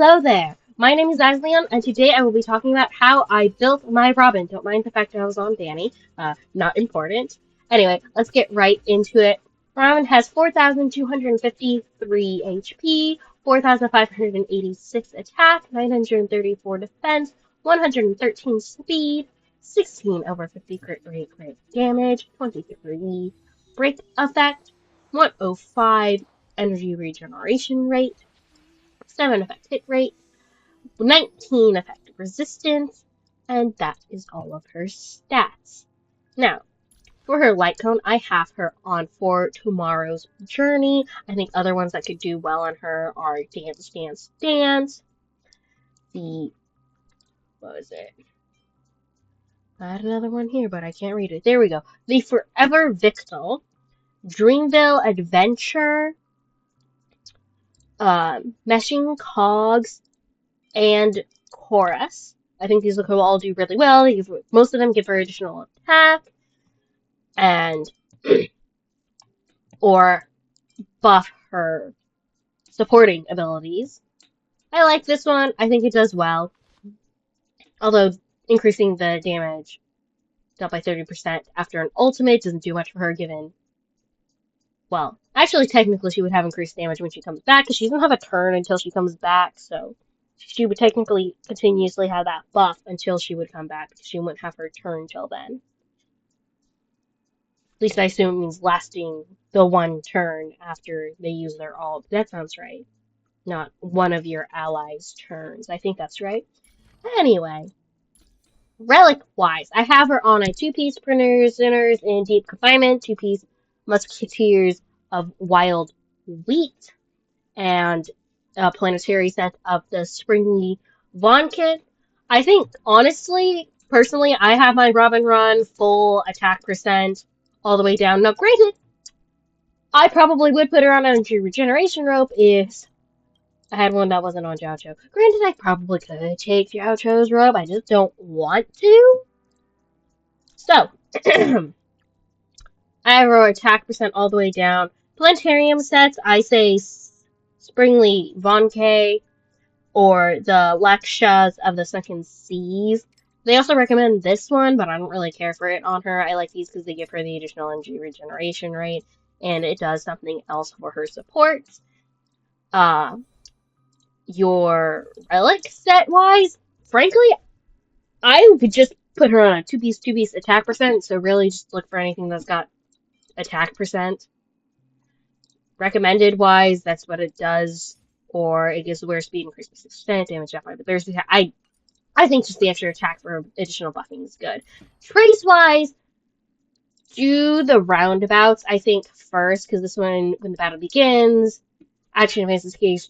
Hello there! My name is Asleon, and today I will be talking about how I built my Robin. Don't mind the fact that I was on Danny. Not important. Anyway, let's get right into it. Robin has 4,253 HP, 4,586 attack, 934 defense, 113 speed, 16 over 50 crit rate damage, 23 break effect, 105 energy regeneration rate, 7 effect hit rate, 19 effective resistance, and that is all of her stats. Now, for her light cone, I have her on for Tomorrow's Journey. I think other ones that could do well on her are Dance, Dance, Dance. What was it? I had another one here, but I can't read it. There we go. The Forever Victal, Dreamville Adventure, Meshing Cogs, and Chorus. I think these will all do really well. Most of them give her additional attack and or buff her supporting abilities. I like this one. I think it does well. Although increasing the damage up by 30% after an ultimate doesn't do much for her given... Well, actually technically she would have increased damage when she comes back because she doesn't have a turn until she comes back, so she would technically continuously have that buff until she would come back because she wouldn't have her turn till then. At least I assume it means lasting the one turn after they use their ult. That sounds right. Not one of your allies' turns. I think that's right. Anyway, relic-wise, I have her on a 2-piece Prisoners in Deep Confinement, 2-piece Musketeers of Wild Wheat, and a planetary set of the Springy Vaughn kit. I think, honestly, personally, I have my Robin run full attack percent all the way down. Now, granted, I probably would put her on energy regeneration rope if I had one that wasn't on Jiaocho. Granted, I probably could take Jiaocho's rope. I just don't want to. So, I have her attack percent all the way down. Planetarium sets, I say Springly Vonke or the Lakshas of the Sunken Seas. They also recommend this one, but I don't really care for it on her. I like these because they give her the additional energy regeneration rate, and it does something else for her support. Your relic set-wise, frankly, I would just put her on a 2-piece attack percent, so really just look for anything that's got attack percent. Recommended-wise, that's what it does, or it gives wear speed increase by 6%, damage up by the Thursday. I think just the extra attack for additional buffing is good. Trace-wise, do the roundabouts, I think, first, because this one, when the battle begins, action advances this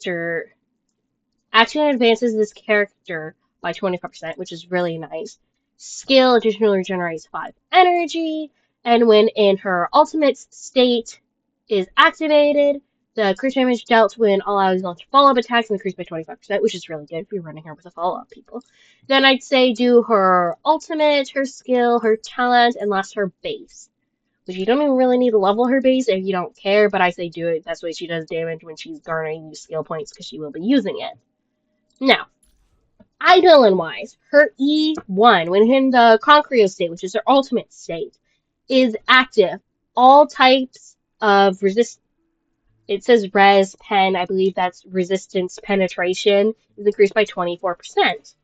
character by 25%, which is really nice. Skill additionally regenerates 5 energy, and when in her ultimate state is activated, the crit damage dealt when all allies launch follow-up attacks increased by 25%, which is really good if you're running her with a follow-up, people. Then I'd say do her ultimate, her skill, her talent, and last her base. Which you don't even really need to level her base if you don't care, but I say do it. That's why she does damage when she's garnering skill points because she will be using it. Now, Idolin-wise, her E1, when in the Concreo state, which is her ultimate state, is active. All types of it says res pen, I believe that's resistance penetration, is increased by 24%.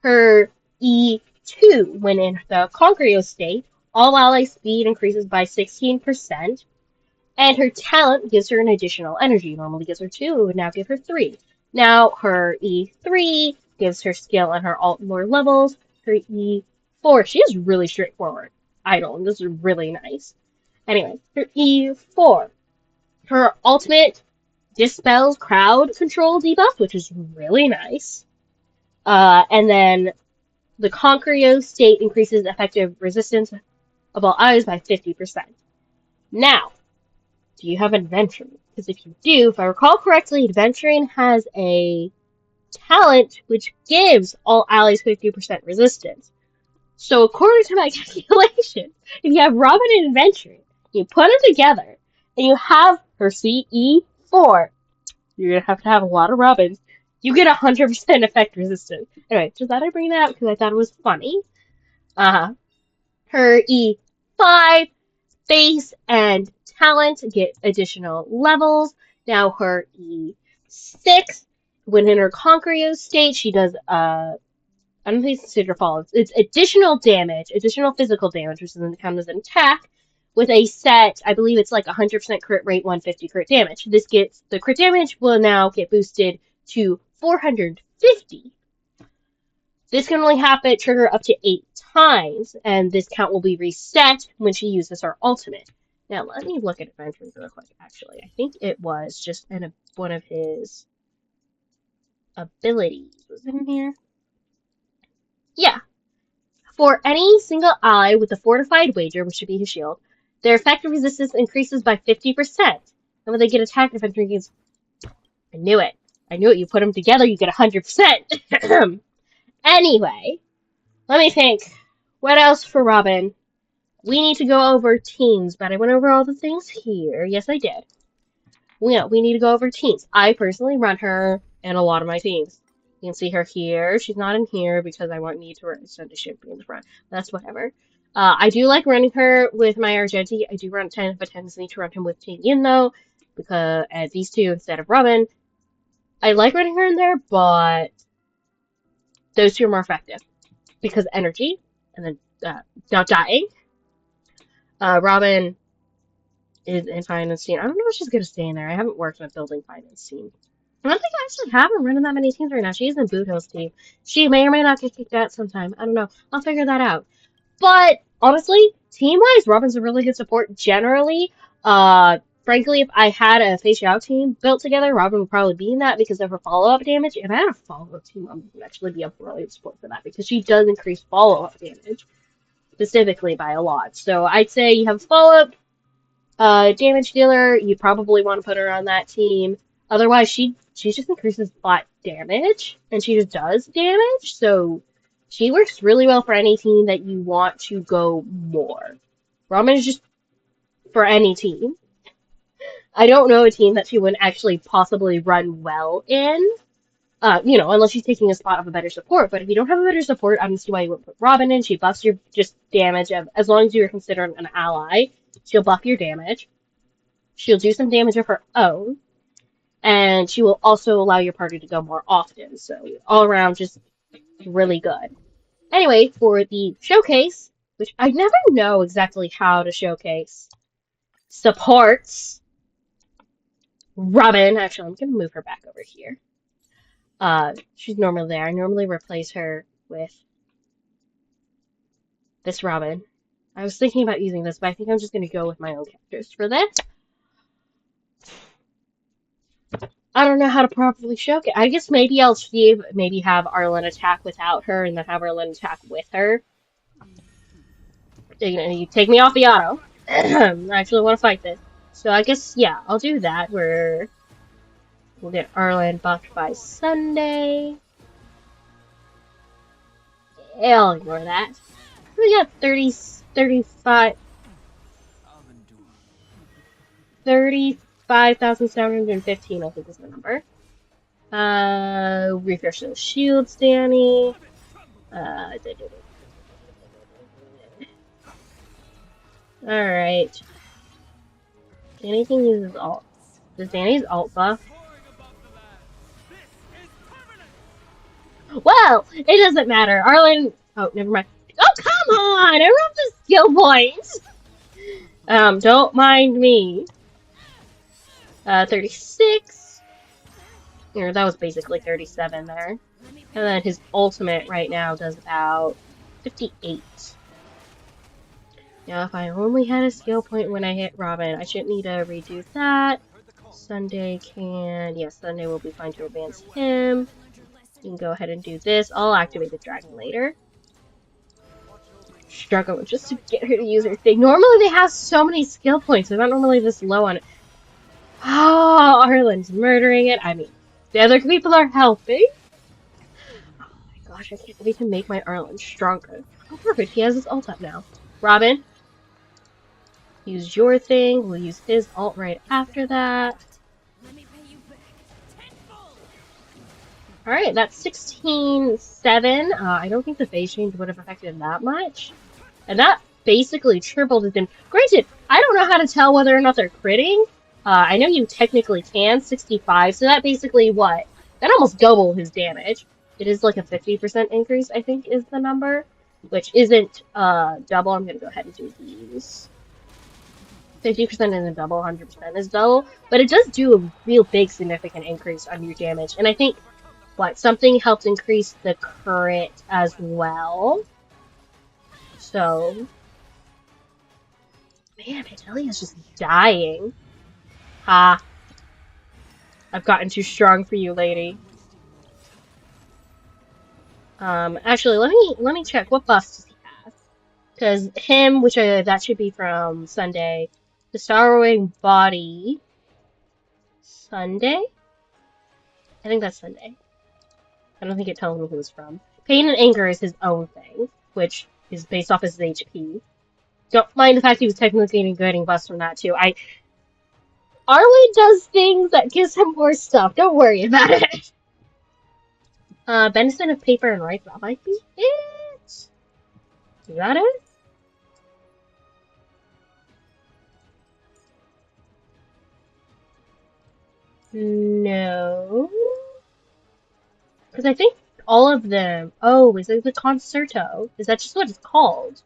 Her E2, when in the Concreo state, all ally speed increases by 16%, and her talent gives her an additional energy. Normally gives her 2, it would now give her 3. Now her E3 gives her skill and her alt more levels. Her E4, she is really straightforward. Idol, and this is really nice. Anyway, her E4. Her ultimate dispels crowd control debuff, which is really nice. And then the Concreo state increases effective resistance of all allies by 50%. Now, do you have Adventuring? Because if you do, if I recall correctly, Adventuring has a talent which gives all allies 50% resistance. So according to my calculation, if you have Robin and Adventuring, you put them together, and you have her CE4, you're going to have a lot of Robins You get 100% effect resistance. Anyway, just thought I'd bring that up because I thought it was funny. Her E5 base and talent get additional levels. Now her E6, when in her Conqueror state, she does I don't think it's considered follow. It's additional damage, additional physical damage, which doesn't count as an attack, with a set, I believe it's like 100% crit rate, 150 crit damage. This gets, the crit damage will now get boosted to 450. This can only happen, trigger up to 8 times, and this count will be reset when she uses her ultimate. Now, let me look at adventures real quick, actually. I think it was just one of his abilities. Was it in here? Yeah. For any single ally with a fortified wager, which should be his shield, their effective resistance increases by 50%. And when they get attacked, if entering is... I knew it. I knew it. You put them together, you get 100%. Anyway, let me think. What else for Robin? We need to go over teams, but I went over all the things here. Yes, I did. We need to go over teams. I personally run her in a lot of my teams. You can see her here. She's not in here because I need to send a ship in the front. That's whatever. I do like running her with my Argenti. I do run have a tendency to run him with Ting Yin though, because at these two instead of Robin. I like running her in there, but those two are more effective because energy and then not dying. Robin is in finance team. I don't know if she's gonna stay in there. I haven't worked on building finance team. I don't think I actually have her running that many teams right now. She's in Boot Hill's team. She may or may not get kicked out sometime. I don't know. I'll figure that out. But honestly, team-wise, Robin's a really good support generally. Frankly, if I had a Face Out team built together, Robin would probably be in that because of her follow-up damage. If I had a follow-up team, I would actually be a brilliant support for that because she does increase follow-up damage specifically by a lot. So I'd say you have follow-up damage dealer. You probably want to put her on that team. Otherwise, she just increases flat damage, and she just does damage. So she works really well for any team that you want to go more. Robin is just for any team. I don't know a team that she wouldn't actually possibly run well in. Unless she's taking a spot of a better support. But if you don't have a better support, I don't see why you wouldn't put Robin in. She buffs your just damage as long as you're considered an ally. She'll buff your damage. She'll do some damage of her own. And she will also allow your party to go more often. So all around, just really good. Anyway, for the showcase, which I never know exactly how to showcase, supports Robin. Actually, I'm going to move her back over here. She's normally there. I normally replace her with this Robin. I was thinking about using this, but I think I'm just going to go with my own characters for this. I don't know how to properly showcase. I guess maybe I'll maybe have Arlen attack without her and then have Arlen attack with her. You take me off the auto. I actually want to fight this. So I guess, yeah, I'll do that. We'll get Arlen buffed by Sunday. Yeah, I'll ignore that. We got 35,715, I think is the number. Refresh those shields, Danny. Alright. Danny can use his ult. Does Danny's ult buff? Well, it doesn't matter. Arlen. Oh, never mind. Oh, come on! I don't have the skill points! Don't mind me. 36. That was basically 37 there. And then his ultimate right now does about 58. Now, if I only had a skill point when I hit Robin, I shouldn't need to redo that. Sunday can... Yes, Sunday will be fine to advance him. You can go ahead and do this. I'll activate the dragon later. Struggling just to get her to use her thing. Normally they have so many skill points. They're not normally this low on it. Oh, Arlen's murdering it. I mean, the other people are helping. Oh my gosh, I can't wait to make my Arlen stronger. Oh, perfect. He has his ult up now. Robin, use your thing. We'll use his ult right after that. Alright, that's 16-7. I don't think the phase change would have affected that much. And that basically tripled his damage. Granted, I don't know how to tell whether or not they're critting. I know you technically can, 65, so that basically what? That almost doubled his damage. It is like a 50% increase, I think, is the number. Which isn't double. I'm going to go ahead and do these. 50% isn't double, 100% is double. But it does do a real big significant increase on your damage. And I think, something helped increase the crit as well. So, man, Idelia's just dying. Ha. I've gotten too strong for you, lady. Actually, let me check. What buffs does he have? Because him, which that should be from Sunday. The Sorrowing Body. Sunday? I think that's Sunday. I don't think it tells me who it's from. Pain and Anger is his own thing, which is based off his HP. Don't mind the fact he was technically getting buffs from that, too. Arwen does things that gives him more stuff. Don't worry about it. Benison of Paper and Rice. That might be it. Is that it? No. Because I think all of them... Oh, is it the Concerto? Is that just what it's called?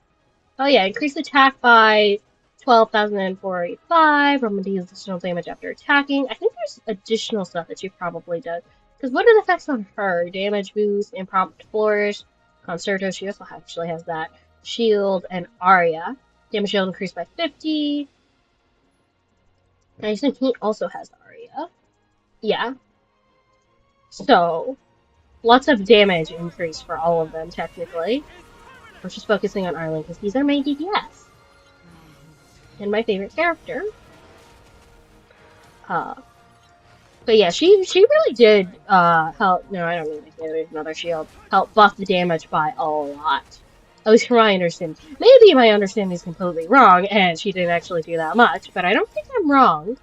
Oh yeah, increase attack by 12,485. Roman deals additional damage after attacking. I think there's additional stuff that she probably does. Because what are the effects on her? Damage boost, impromptu flourish, Concerto. She also actually has that. Shield and Aria. Damage shield increased by 50. I assume he also has Aria. Yeah. So, lots of damage increase for all of them, technically. We're just focusing on Arlen because he's our main DPS. And my favorite character. But yeah, she really did help. No, I don't need to get another shield. Help buff the damage by a lot. At least from my understanding. Maybe my understanding is completely wrong, and she didn't actually do that much, but I don't think I'm wrong.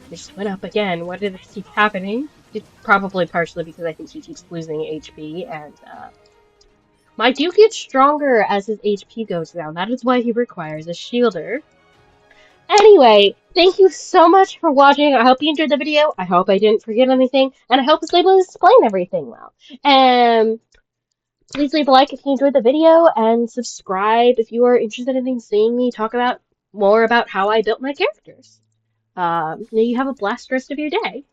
It just went up again. What did it keep happening? It's probably partially because I think he keeps losing HP, and my Duke gets stronger as his HP goes down. That is why he requires a shielder. Anyway, thank you so much for watching. I hope you enjoyed the video. I hope I didn't forget anything. And I hope I was able to explain everything well. And please leave a like if you enjoyed the video. And subscribe if you are interested in seeing me talk about more about how I built my characters. You have a blast rest of your day.